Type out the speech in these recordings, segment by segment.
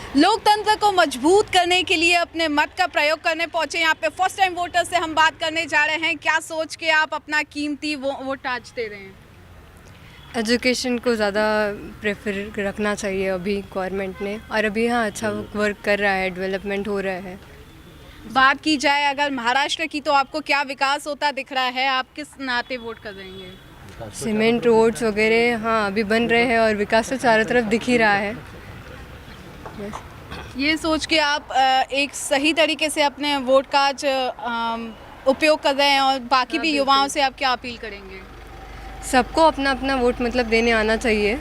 लोकतंत्र को मजबूत करने के लिए अपने मत का प्रयोग करने पहुंचे यहाँ पे फर्स्ट टाइम वोटर से हम बात करने जा रहे हैं। क्या सोच के आप अपना कीमती वोट आज दे रहे हैं? एजुकेशन को ज़्यादा प्रेफर रखना चाहिए अभी गवर्नमेंट ने, और अभी हाँ अच्छा वर्क कर रहा है, डेवलपमेंट हो रहा है। बात की जाए अगर महाराष्ट्र की तो आपको क्या विकास होता दिख रहा है? आप किस नाते वोट कर देंगे? सीमेंट रोड्स वगैरह हाँ अभी बन रहे हैं और विकास तो चारों तरफ दिख ही रहा है। ये सोच के आप एक सही तरीके से अपने वोट का आज उपयोग कर रहे हैं, और बाकी भी युवाओं से आप क्या अपील करेंगे? सबको अपना अपना वोट मतलब देने आना चाहिए,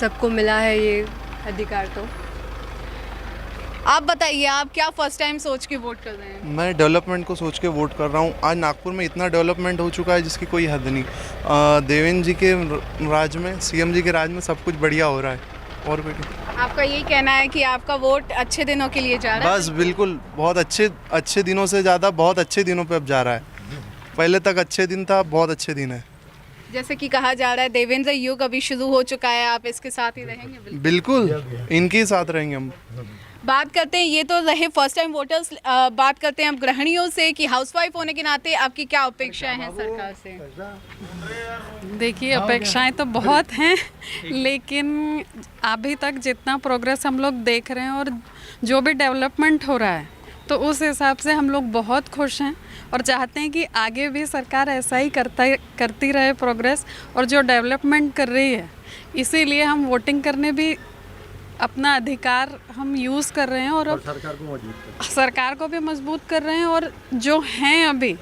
सबको मिला है ये अधिकार। तो आप बताइए, आप क्या फर्स्ट टाइम सोच के वोट कर रहे हैं? मैं डेवलपमेंट को सोच के वोट कर रहा हूँ। आज नागपुर में इतना डेवलपमेंट हो चुका है जिसकी कोई हद नहीं। देवेंद्र जी के राज में, सीएम जी के राज में सब कुछ बढ़िया हो रहा है। और आपका यही कहना है कि आपका वोट अच्छे दिनों के लिए जा रहा है? बस बिल्कुल, बहुत अच्छे दिनों से ज़्यादा बहुत अच्छे दिनों पे अब जा रहा है। पहले तक अच्छे दिन था, बहुत अच्छे दिन है। जैसे कि कहा जा रहा है देवेंद्र युग अभी शुरू हो चुका है, आप इसके साथ ही रहेंगे? बिल्कुल इनके ही साथ रहेंगे हम। बात करते हैं, ये तो रहे फर्स्ट टाइम वोटर्स। बात करते हैं अब गृहिणियों से कि हाउसवाइफ होने के नाते आपकी क्या अपेक्षाएं हैं सरकार से? देखिए, अपेक्षाएं तो बहुत हैं, लेकिन अभी तक जितना प्रोग्रेस हम लोग देख रहे हैं और जो भी डेवलपमेंट हो रहा है, तो उस हिसाब से हम लोग बहुत खुश हैं और चाहते हैं कि आगे भी सरकार ऐसा ही करती रहे प्रोग्रेस, और जो डेवलपमेंट कर रही है इसीलिए हम वोटिंग करने भी अपना अधिकार हम यूज़ कर रहे हैं, और सरकार को भी मजबूत कर रहे हैं। और जो हैं अभी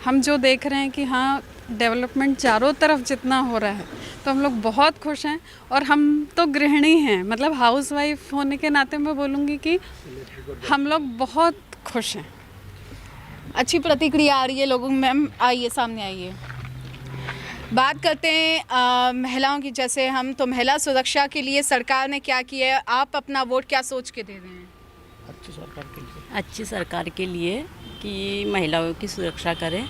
हम जो देख रहे हैं कि हाँ डेवलपमेंट चारों तरफ जितना हो रहा है, तो हम लोग बहुत खुश हैं। और हम तो गृहिणी हैं, मतलब हाउसवाइफ होने के नाते मैं बोलूँगी कि हम लोग बहुत खुश हैं। अच्छी प्रतिक्रिया आ रही है लोगों में। मैम आइए, सामने आइए। बात करते हैं महिलाओं की। जैसे हम तो महिला सुरक्षा के लिए सरकार ने क्या किया है, आप अपना वोट क्या सोच के दे रहे हैं? अच्छी सरकार के लिए कि महिलाओं की सुरक्षा करें।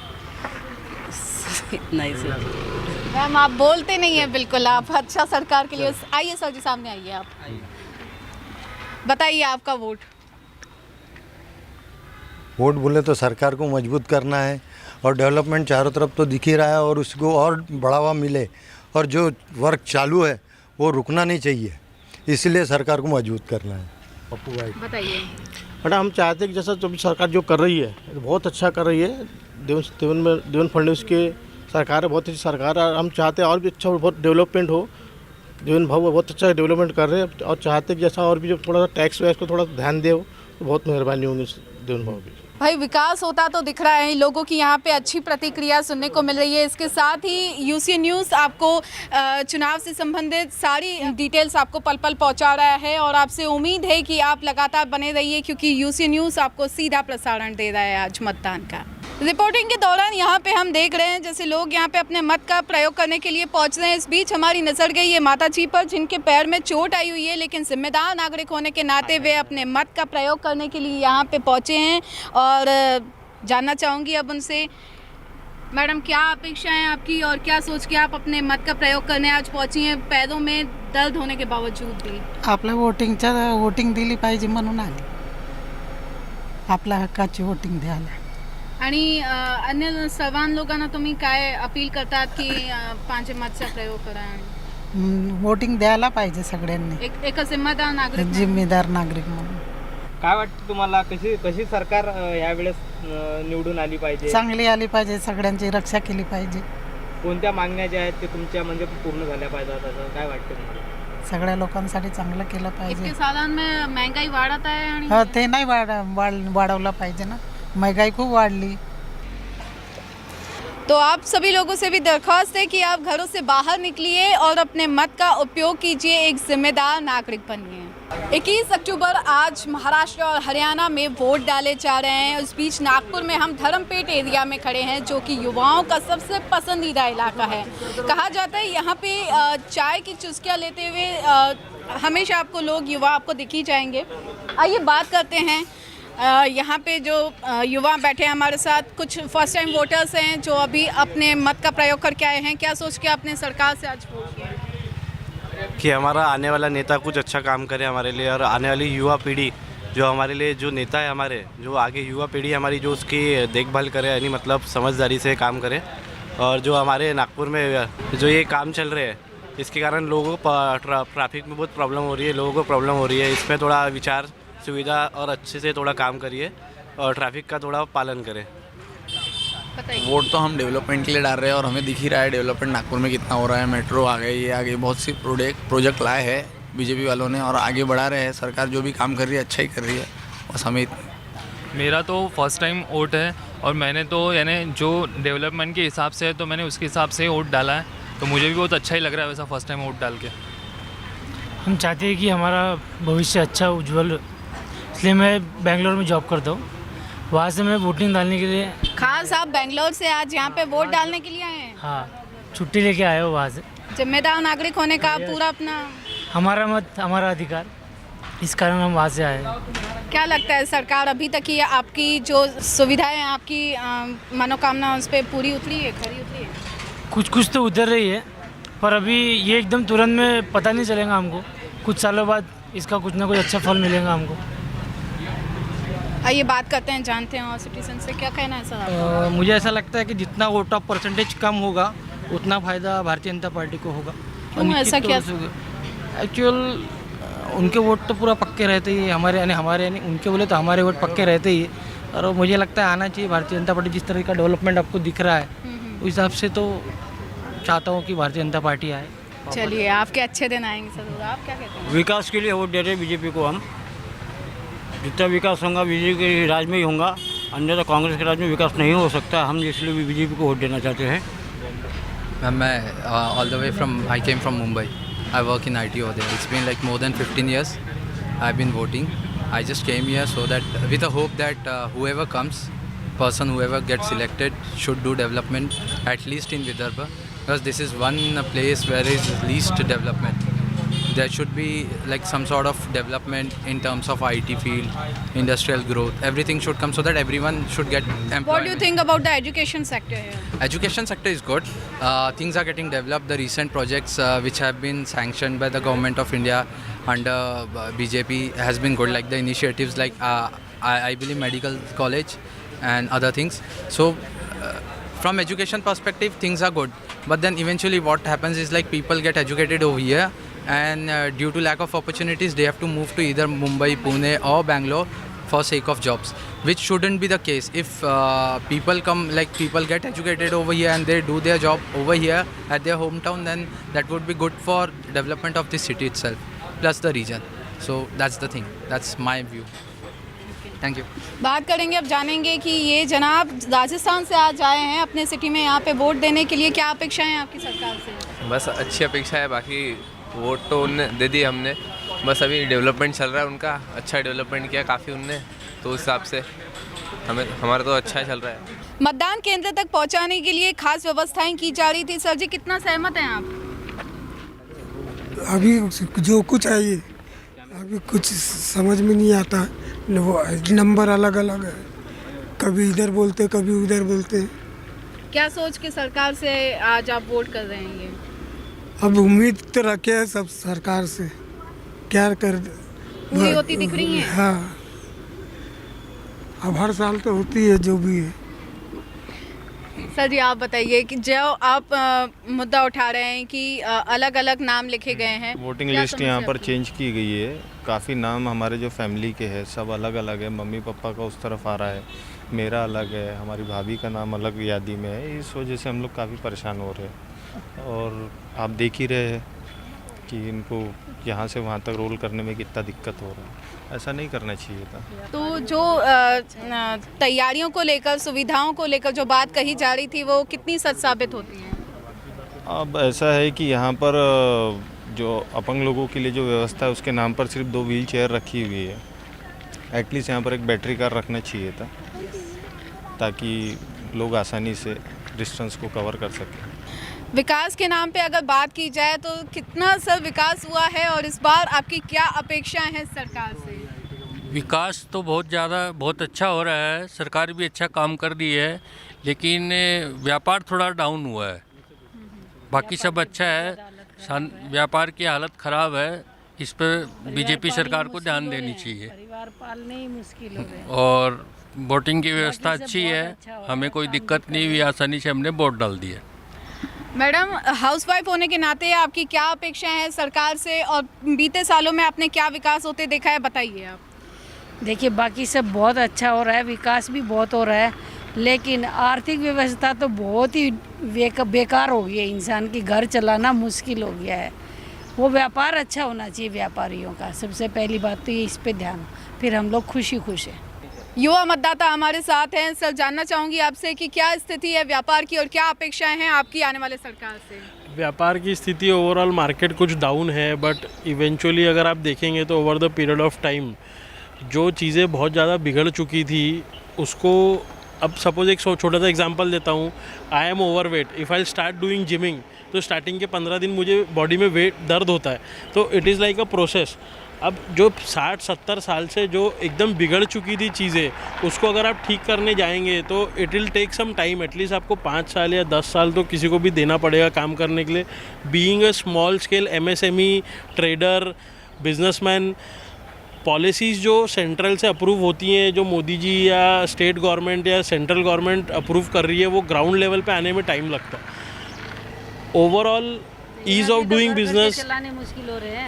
नहीं सर, मैम आप बोलते नहीं हैं बिल्कुल। आप अच्छा सरकार के लिए आइए सर जी, सामने आइए। आप बताइए आपका वोट। वोट बोले तो सरकार को मजबूत करना है, और डेवलपमेंट चारों तरफ तो दिख ही रहा है, और उसको और बढ़ावा मिले, और जो वर्क चालू है वो रुकना नहीं चाहिए, इसलिए सरकार को मजबूत करना है। पप्पू भाई बताइए। मैडम हम चाहते हैं कि जैसा जो सरकार जो कर रही है बहुत अच्छा कर रही है। देवेंद्र फडणवीस की सरकार है, बहुत अच्छी सरकार है। हम चाहते हैं और भी अच्छा बहुत डेवलपमेंट हो। देवेंद्र भाव बहुत अच्छा डेवलपमेंट कर रहे हैं, और चाहते हैं कि जैसा और भी जो थोड़ा सा टैक्स वैक्स को थोड़ा ध्यान दे, तो बहुत मेहरबानी होगी देवेंद्र भाव की। भाई विकास होता तो दिख रहा है, लोगों की यहाँ पे अच्छी प्रतिक्रिया सुनने को मिल रही है। इसके साथ ही यूसीएन न्यूज़ आपको चुनाव से संबंधित सारी डिटेल्स आपको पल पल पहुँचा रहा है, और आपसे उम्मीद है कि आप लगातार बने रहिए, क्योंकि यूसीएन न्यूज़ आपको सीधा प्रसारण दे रहा है आज मतदान का। रिपोर्टिंग के दौरान यहाँ पे हम देख रहे हैं जैसे लोग यहाँ पे अपने मत का प्रयोग करने के लिए पहुँच रहे हैं। इस बीच हमारी नजर गई है माता जी पर, जिनके पैर में चोट आई हुई है, लेकिन जिम्मेदार नागरिक होने के नाते वे अपने मत का प्रयोग करने के लिए यहाँ पे पहुँचे हैं। और जानना चाहूँगी अब उनसे, मैडम क्या अपेक्षा है आपकी, और क्या सोच के आप अपने मत का प्रयोग करने आज पहुँची हैं, पैरों में दर्द होने के बावजूद भी? आपल्या वोटिंग दिली पाहिजे म्हणून आले, आपल्या हक्काची वोटिंग द्यायला। आणि अन्य सर्वान लोकांना तुम्ही काय अपील करतात की पांचे मतचा प्रयोग करा? वोटिंग द्यायला पाहिजे सगळ्यांनी, एक जिम्मेदार नागरिक जिम्मेदार नागरिक म्हणून। काय वाटतं तुम्हाला, कशी सरकार यावेळेस निवडून आली पाहिजे? चांगली आली पाहिजे, सगळ्यांची रक्षा केली पाहिजे। कोणत्या मागण्या ज्या आहेत ते तुमच्या म्हणजे पूर्ण झाल्या पाहिजे, असं काय वाटतं तुम्हाला? सगळ्या लोकांसाठी चांगलं केलं पाहिजे। इतके सालांमध्ये महंगाई वाढत आहे, आणि ते नाही वाढवलं पाहिजे ना, महंगाई खूप वाढली। तो आप सभी लोगों से भी दरख्वास्त है कि आप घरों से बाहर निकलिए और अपने मत का उपयोग कीजिए, एक जिम्मेदार नागरिक बनिए। 21 अक्टूबर आज महाराष्ट्र और हरियाणा में वोट डाले जा रहे हैं। उस बीच नागपुर में हम धर्मपेट एरिया में खड़े हैं, जो कि युवाओं का सबसे पसंदीदा इलाका है। कहा जाता है यहाँ पे चाय की चुस्कियाँ लेते हुए हमेशा आपको लोग युवा आपको दिख ही जाएंगे। आइए बात करते हैं, यहाँ पे जो युवा बैठे हैं हमारे साथ, कुछ फर्स्ट टाइम वोटर्स हैं जो अभी अपने मत का प्रयोग करके आए हैं। क्या सोच के आपने सरकार से आज वोट किया? कि हमारा आने वाला नेता कुछ अच्छा काम करे हमारे लिए, और आने वाली युवा पीढ़ी जो हमारे लिए जो नेता है हमारे, जो आगे युवा पीढ़ी हमारी जो उसकी देखभाल करे, यानी मतलब समझदारी से काम करे। और जो हमारे नागपुर में जो ये काम चल रहे हैं इसके कारण लोगों को ट्रैफिक में बहुत प्रॉब्लम हो रही है, लोगों को प्रॉब्लम हो रही है। इस पर थोड़ा विचार सुविधा और अच्छे से थोड़ा काम करिए और ट्रैफिक का थोड़ा पालन करें। वोट तो हम डेवलपमेंट के लिए डाल रहे हैं और हमें दिख ही रहा है डेवलपमेंट नागपुर में कितना हो रहा है। मेट्रो आ गई, ये आ गई, बहुत सी प्रोजेक्ट लाए हैं बीजेपी वालों ने और आगे बढ़ा रहे हैं। सरकार जो भी काम कर रही है अच्छा ही कर रही है। बस हमें मेरा तो फर्स्ट टाइम वोट है और मैंने तो यानी जो डेवलपमेंट के हिसाब से है तो मैंने उसके हिसाब से वोट डाला है, तो मुझे भी बहुत अच्छा ही लग रहा है वैसा फर्स्ट टाइम वोट डाल के। हम चाहते हैं कि हमारा भविष्य अच्छा उज्जवल, इसलिए मैं बेंगलोर में जॉब करता हूँ। वहाँ से मैं वोटिंग डालने के लिए खास आप बेंगलोर से आज यहाँ पे वोट डालने के लिए आए हैं? हाँ, छुट्टी लेके आए हो वहाँ से। जिम्मेदार नागरिक होने का पूरा अपना हमारा मत हमारा अधिकार, इस कारण हम वहाँ से आए हैं। क्या लगता है सरकार अभी तक की आपकी जो सुविधाएं, आपकी मनोकामना उस पर पूरी उतरी है, खरी उतरी है? कुछ तो उतर रही है, पर अभी ये एकदम तुरंत में पता नहीं चलेगा हमको। कुछ सालों बाद इसका कुछ ना कुछ अच्छा फल मिलेगा हमको। आइए बात करते हैं, जानते हैं और सिटीजन से क्या कहना है सर आपका? मुझे ऐसा लगता है कि जितना वोट ऑफ परसेंटेज कम होगा उतना फ़ायदा भारतीय जनता पार्टी को होगा। क्यों ऐसा क्या? एक्चुअल उनके वोट तो पूरा पक्के रहते ही, हमारे यानी उनके बोले तो हमारे वोट पक्के रहते ही। और मुझे लगता है आना चाहिए भारतीय जनता पार्टी। जिस तरह का डेवलपमेंट आपको दिख रहा है उस हिसाब से तो चाहता हूँ कि भारतीय जनता पार्टी आए। चलिए, आपके अच्छे दिन आएंगे सर। आप क्या कहते हैं? विकास के लिए वोट दे रहे हैं बीजेपी को हम। जितना विकास होगा बीजेपी के राज में ही होगा, अन्यथा कांग्रेस के राज में विकास नहीं हो सकता। हम इसलिए भी बीजेपी को वोट देना चाहते हैं। मैं all the way from I came from Mumbai. I work in IT over there. It's been like more than 15 years I've been voting. I just came here so that with a hope that whoever comes, whoever gets elected should do development at least in Vidarbha, because this is one place where is least development. There should be like some sort of development in terms of IT field, industrial growth. Everything should come so that everyone should get employment. What do you think about the education sector here? Education sector is good. Things are getting developed. The recent projects which have been sanctioned by the government of India under BJP has been good, like the initiatives like I believe medical college and other things. So from education perspective things are good, but then eventually what happens is like people get educated over here and due to lack of opportunities they have to move to either Mumbai, Pune or Bangalore for sake of jobs, which shouldn't be the case. If people get educated over here and they do their job over here at their hometown, then that would be good for development of the city itself plus the region. So that's the thing, that's my view. Thank you. बात करेंगे, अब जानेंगे कि ये जनाब राजस्थान से आज आए हैं अपने सिटी में यहाँ पे वोट देने के लिए। क्या अपेक्षाएं हैं आपकी सरकार से? बस अच्छी अपेक्षा है, बाकी वोट तो उनने दे दी हमने, बस अभी डेवलपमेंट चल रहा है उनका। अच्छा डेवलपमेंट किया काफ़ी उनने, तो उस हिसाब से हमारा तो अच्छा चल रहा है। मतदान केंद्र तक पहुँचाने के लिए खास व्यवस्थाएँ की जा रही थी। सर जी, कितना सहमत हैं आप? अभी जो कुछ है ये अभी कुछ समझ में नहीं आता। नंबर अलग अलग है, कभी इधर बोलते कभी उधर बोलते। क्या सोच के सरकार से आज आप वोट कर रहे हैं? ये अब उम्मीद तो रखे हैं सब सरकार से, क्या कर पूरी होती दिख रही है? हाँ, अब हर साल तो होती है जो भी है। सर जी, आप बताइए कि जो आप मुद्दा उठा रहे हैं कि अलग अलग नाम लिखे गए हैं, वोटिंग लिस्ट यहाँ पर चेंज की गई है। काफ़ी नाम हमारे जो फैमिली के हैं सब अलग अलग है। मम्मी पापा का उस तरफ आ रहा है, मेरा अलग है, हमारी भाभी का नाम अलग यादी में है। इस वजह से हम लोग काफ़ी परेशान हो रहे हैं और आप देख ही रहे हैं कि इनको यहाँ से वहाँ तक रोल करने में कितना दिक्कत हो रहा है। ऐसा नहीं करना चाहिए था। तो जो तैयारियों को लेकर, सुविधाओं को लेकर जो बात कही जा रही थी वो कितनी सच साबित होती है? अब ऐसा है कि यहाँ पर जो अपंग लोगों के लिए जो व्यवस्था है उसके नाम पर सिर्फ 2 व्हील चेयर रखी हुई है। एटलीस्ट यहाँ पर एक बैटरी कार रखना चाहिए था ताकि लोग आसानी से डिस्टेंस को कवर कर सकें। विकास के नाम पे अगर बात की जाए तो कितना सर विकास हुआ है और इस बार आपकी क्या अपेक्षाएं हैं सरकार से? विकास तो बहुत अच्छा हो रहा है, सरकार भी अच्छा काम कर रही है, लेकिन व्यापार थोड़ा डाउन हुआ है। बाकी सब अच्छा है, व्यापार की हालत ख़राब है, इस पर बीजेपी सरकार को ध्यान देनी चाहिए। परिवार पालने ही मुश्किल हो रहे हैं। और वोटिंग की व्यवस्था अच्छी है, हमें कोई दिक्कत नहीं हुई, आसानी से हमने वोट डाल दिया। मैडम, हाउसवाइफ होने के नाते आपकी क्या अपेक्षाएं हैं सरकार से, और बीते सालों में आपने क्या विकास होते देखा है, बताइए आप। देखिए, बाकी सब बहुत अच्छा हो रहा है, विकास भी बहुत हो रहा है, लेकिन आर्थिक व्यवस्था तो बहुत ही बेकार हो गई है। इंसान की घर चलाना मुश्किल हो गया है। वो व्यापार अच्छा होना चाहिए व्यापारियों का, सबसे पहली बात तो ये, इस पे ध्यान, फिर हम लोग खुश हैं। युवा मतदाता हमारे साथ हैं। सर, जानना चाहूँगी आपसे कि क्या स्थिति है व्यापार की और क्या अपेक्षाएं हैं आपकी आने वाले सरकार से। व्यापार की स्थिति ओवरऑल मार्केट कुछ डाउन है, बट इवेंचुअली अगर आप देखेंगे तो over the period of time जो चीज़ें बहुत ज़्यादा बिगड़ चुकी थी उसको, अब सपोज एक छोटा सा एग्जांपल देता हूँ। I am overweight, if I start doing gymming, तो स्टार्टिंग के 15 दिन मुझे बॉडी में वेट दर्द होता है, तो it is like a process. अब जो 60-70 साल से जो एकदम बिगड़ चुकी थी चीज़ें, उसको अगर आप ठीक करने जाएंगे तो it will take some time, at least आपको 5 साल या 10 साल तो किसी को भी देना पड़ेगा काम करने के लिए। Being a small scale MSME trader, businessman, policies जो सेंट्रल से अप्रूव होती हैं, जो मोदी जी या स्टेट गवर्नमेंट या सेंट्रल गवर्नमेंट अप्रूव कर रही है, वो ग्राउंड लेवल पे आने में टाइम लगता है। Overall ease of doing business,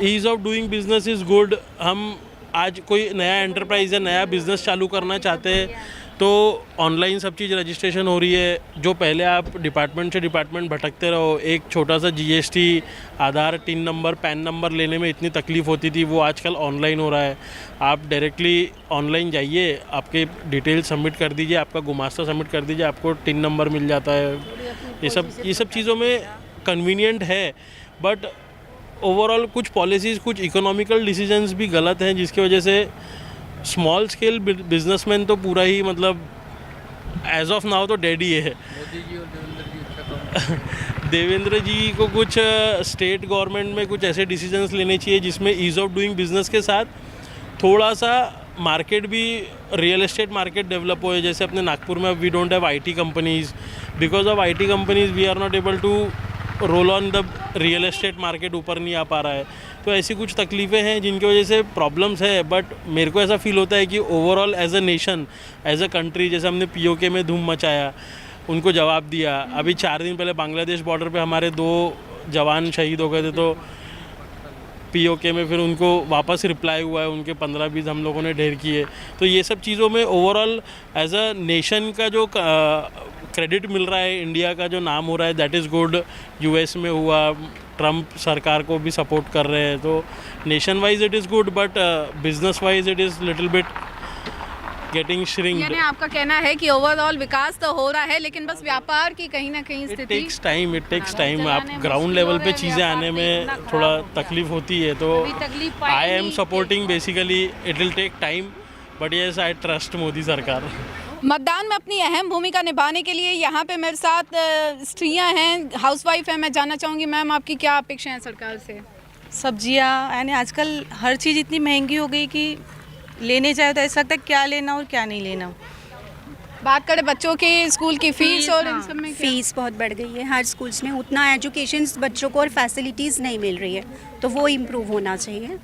ease of doing business is good. हम आज कोई नया एंटरप्राइज या नया बिजनेस चालू करना चाहते हैं तो ऑनलाइन सब चीज़ रजिस्ट्रेशन हो रही है। जो पहले आप डिपार्टमेंट से डिपार्टमेंट भटकते रहो, एक छोटा सा GST, आधार, टिन नंबर, पैन नंबर लेने में इतनी तकलीफ़ होती थी, वो आजकल ऑनलाइन हो रहा है। आप डायरेक्टली ऑनलाइन जाइए, आपके डिटेल सबमिट कर दीजिए, आपका गुमास्ता सबमिट कर दीजिए, आपको टिन नंबर मिल जाता है। ये सब चीज़ों में कन्वीनियंट है, बट ओवरऑल कुछ पॉलिसीज़, कुछ इकोनॉमिकल डिसीजंस भी गलत हैं, जिसकी वजह से स्मॉल स्केल बिजनेसमैन तो पूरा ही मतलब एज ऑफ नाउ तो डेड ही है। देवेंद्र जी को कुछ स्टेट गवर्नमेंट में कुछ ऐसे डिसीजंस लेने चाहिए जिसमें ईज़ ऑफ डूइंग बिजनेस के साथ थोड़ा सा मार्केट भी, रियल एस्टेट मार्केट डेवलप हो। जैसे अपने नागपुर में we don't have IT companies, because of IT companies we are not able to roll on the real estate market, ऊपर नहीं आ पा रहा है। तो ऐसी कुछ तकलीफ़ें हैं जिनकी वजह से प्रॉब्लम्स है, बट मेरे को ऐसा फील होता है कि overall as a nation, as a country, जैसे हमने POK में धूम मचाया, उनको जवाब दिया। अभी 4 दिन पहले बांग्लादेश बॉर्डर पे हमारे 2 जवान शहीद हो गए थे, तो POK में फिर उनको वापस रिप्लाई हुआ है, उनके 15-20 हम लोगों ने ढेर किए। तो ये सब चीज़ों में ओवरऑल एज अ नेशन का जो क्रेडिट मिल रहा है, इंडिया का जो नाम हो रहा है, दैट इज़ गुड। US में हुआ, ट्रम्प सरकार को भी सपोर्ट कर रहे हैं, तो nation wise it is good, but business wise it is little bit getting shrinked. यानी आपका कहना है कि ओवरऑल विकास तो हो रहा है, लेकिन बस व्यापार की कहीं ना कहीं स्थिति, इट टेक्स टाइम। आप ग्राउंड लेवल पे चीज़ें आने में थोड़ा तकलीफ होती है, तो I am supporting basically, it will take time, but yes I trust Modi सरकार। मतदान में अपनी अहम भूमिका निभाने के लिए यहाँ पे मेरे साथ स्त्रियाँ हैं, हाउसवाइफ हैं। मैं जानना चाहूँगी मैम, आपकी क्या अपेक्षा है सरकार से। सब्जियाँ, यानी आजकल हर चीज़ इतनी महंगी हो गई कि लेने जाए तो ऐसा लगता है क्या लेना और क्या नहीं लेना। बात करें बच्चों के स्कूल की फीस और इन सब में, फीस बहुत बढ़ गई है। हर स्कूल्स में उतना एजुकेशन बच्चों को और फैसिलिटीज़ नहीं मिल रही है, तो वो इम्प्रूव होना चाहिए।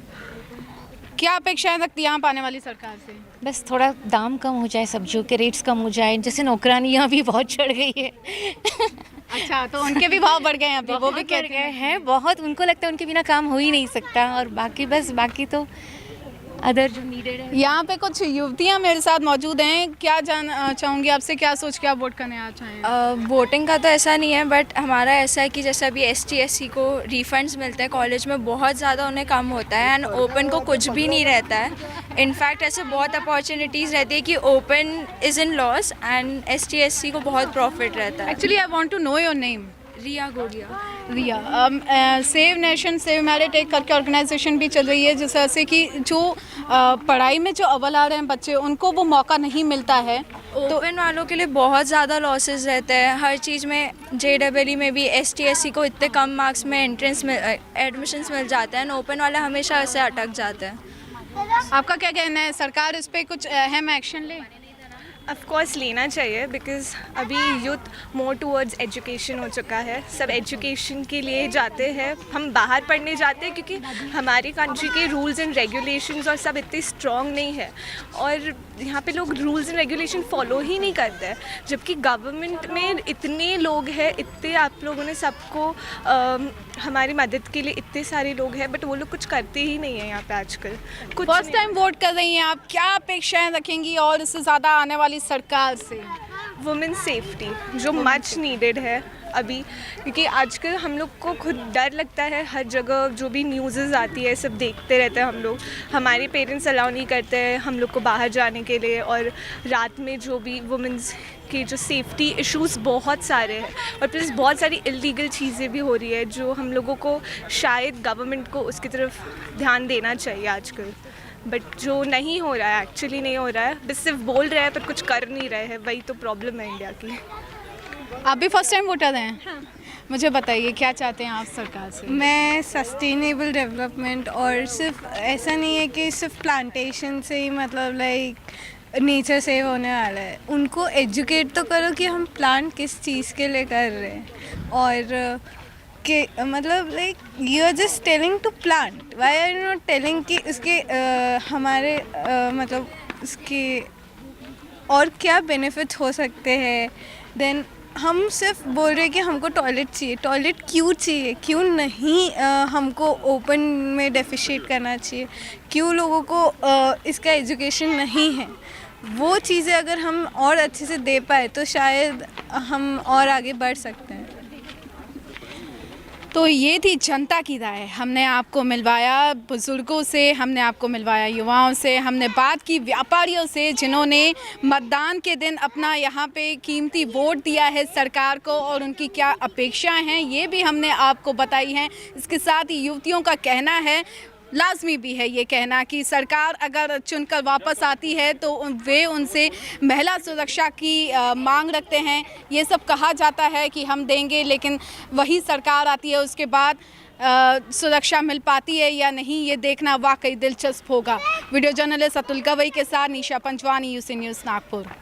क्या अपेक्षाएं रखती हैं आप आने वाली सरकार से। बस थोड़ा दाम कम हो जाए, सब्जियों के रेट्स कम हो जाए, जैसे नौकरानियाँ भी बहुत चढ़ गई है। अच्छा, तो उनके भी भाव बढ़ गए हैं अभी, वो भी कहते हैं बहुत, उनको लगता है उनके बिना काम हो ही नहीं सकता। और बाकी तो अदर जो नीडेड है। यहाँ पे कुछ युवतियाँ मेरे साथ मौजूद हैं, क्या जानना चाहूँगी आपसे, क्या सोच के आप वोट करने आ चाहें। वोटिंग का तो ऐसा नहीं है, बट हमारा ऐसा है कि जैसे अभी ST SC को रिफंड्स मिलते हैं, कॉलेज में बहुत ज़्यादा उन्हें कम होता है, एंड ओपन को कुछ भी नहीं रहता है। इनफैक्ट ऐसे बहुत अपॉर्चुनिटीज़ रहती है कि open is in loss and ST SC को बहुत प्रॉफिट रहता है। Actually I want to know your name. Riya Gogia. Riya, save nation save merit एक करके ऑर्गेनाइजेशन भी चल रही है, जैसे कि जो पढ़ाई में जो अव्वल आ रहे हैं बच्चे, उनको वो मौका नहीं मिलता है। ओपन वालों के लिए बहुत ज़्यादा लॉसेस रहते हैं हर चीज़ में। JEE में भी ST SC को इतने कम मार्क्स में एंट्रेंस में एडमिशन्स मिल जाते हैं, ओपन वाले हमेशा ऐसे अटक जाते हैं। आपका क्या कहना है, सरकार इस पर कुछ अहम एक्शन ले। ऑफ कोर्स लेना चाहिए, बिकॉज़ अभी यूथ मोर टूवर्ड्स एजुकेशन हो चुका है। सब एजुकेशन के लिए जाते हैं, हम बाहर पढ़ने जाते हैं क्योंकि हमारी कंट्री के रूल्स एंड रेगुलेशंस और सब इतने स्ट्रॉन्ग नहीं है, और यहाँ पे लोग रूल्स एंड रेगुलेशन फॉलो ही नहीं करते हैं, जबकि गवर्नमेंट में इतने लोग हैं, इतने आप लोगों ने सबको हमारी मदद के लिए इतने सारे लोग हैं, बट वो लोग कुछ करते ही नहीं है यहाँ पे आजकल। कुछ फर्स्ट टाइम वोट कर रही हैं आप, क्या अपेक्षाएं रखेंगी और इससे ज़्यादा आने वाली सरकार से? वुमेन सेफ्टी जो मच नीडेड है अभी, क्योंकि आजकल हम लोग को खुद डर लगता है, हर जगह जो भी न्यूज़ आती है सब देखते रहते हैं हम लोग। हमारे पेरेंट्स अलाउ नहीं करते हैं हम लोग को बाहर जाने के लिए, और रात में जो भी वुमेन्स की जो सेफ्टी इश्यूज़ बहुत सारे हैं, और प्लस बहुत सारी इलीगल चीज़ें भी हो रही है जो हम लोगों को शायद गवर्नमेंट को उसकी तरफ ध्यान देना चाहिए आजकल, बट जो नहीं हो रहा है, एक्चुअली नहीं हो रहा है, बस सिर्फ बोल रहे हैं पर कुछ कर नहीं रहे हैं, वही तो प्रॉब्लम है इंडिया की। आप भी फर्स्ट टाइम वोटर हैं? हाँ। मुझे बताइए क्या चाहते हैं आप सरकार से? मैं सस्टेनेबल डेवलपमेंट, और सिर्फ ऐसा नहीं है कि सिर्फ प्लांटेशन से ही मतलब लाइक नेचर सेव होने वाला है, उनको एजुकेट तो करो कि हम प्लांट किस चीज़ के लिए कर रहे हैं, और कि मतलब like you are just telling to plant, why are you not telling कि उसके हमारे मतलब उसके और क्या बेनिफिट्स हो सकते हैं। देन हम सिर्फ बोल रहे हैं कि हमको टॉयलेट चाहिए, टॉयलेट क्यों चाहिए, क्यों नहीं हमको ओपन में डेफिशिएट करना चाहिए, क्यों लोगों को इसका एजुकेशन नहीं है। वो चीज़ें अगर हम और अच्छे से दे पाए तो शायद हम और आगे बढ़ सकते हैं। तो ये थी जनता की राय। हमने आपको मिलवाया बुज़ुर्गों से, हमने आपको मिलवाया युवाओं से, हमने बात की व्यापारियों से जिन्होंने मतदान के दिन अपना यहाँ पे कीमती वोट दिया है सरकार को, और उनकी क्या अपेक्षाएं हैं ये भी हमने आपको बताई हैं। इसके साथ ही युवतियों का कहना है, लाजमी भी है ये कहना, कि सरकार अगर चुनकर वापस आती है तो वे उनसे महिला सुरक्षा की मांग रखते हैं। ये सब कहा जाता है कि हम देंगे, लेकिन वही सरकार आती है उसके बाद सुरक्षा मिल पाती है या नहीं, ये देखना वाकई दिलचस्प होगा। वीडियो जर्नलिस्ट अतुल गवई के साथ निशा पंचवानी, यूसी न्यूज़ नागपुर।